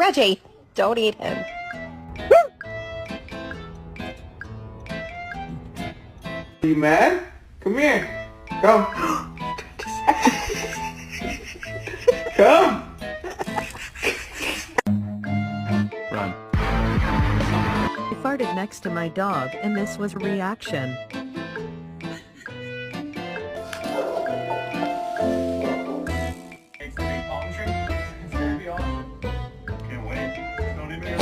Reggie, don't eat him. Are you mad? Come here. Come. Come. Run. I farted next to my dog and this was a reaction. Can't wait. Don't even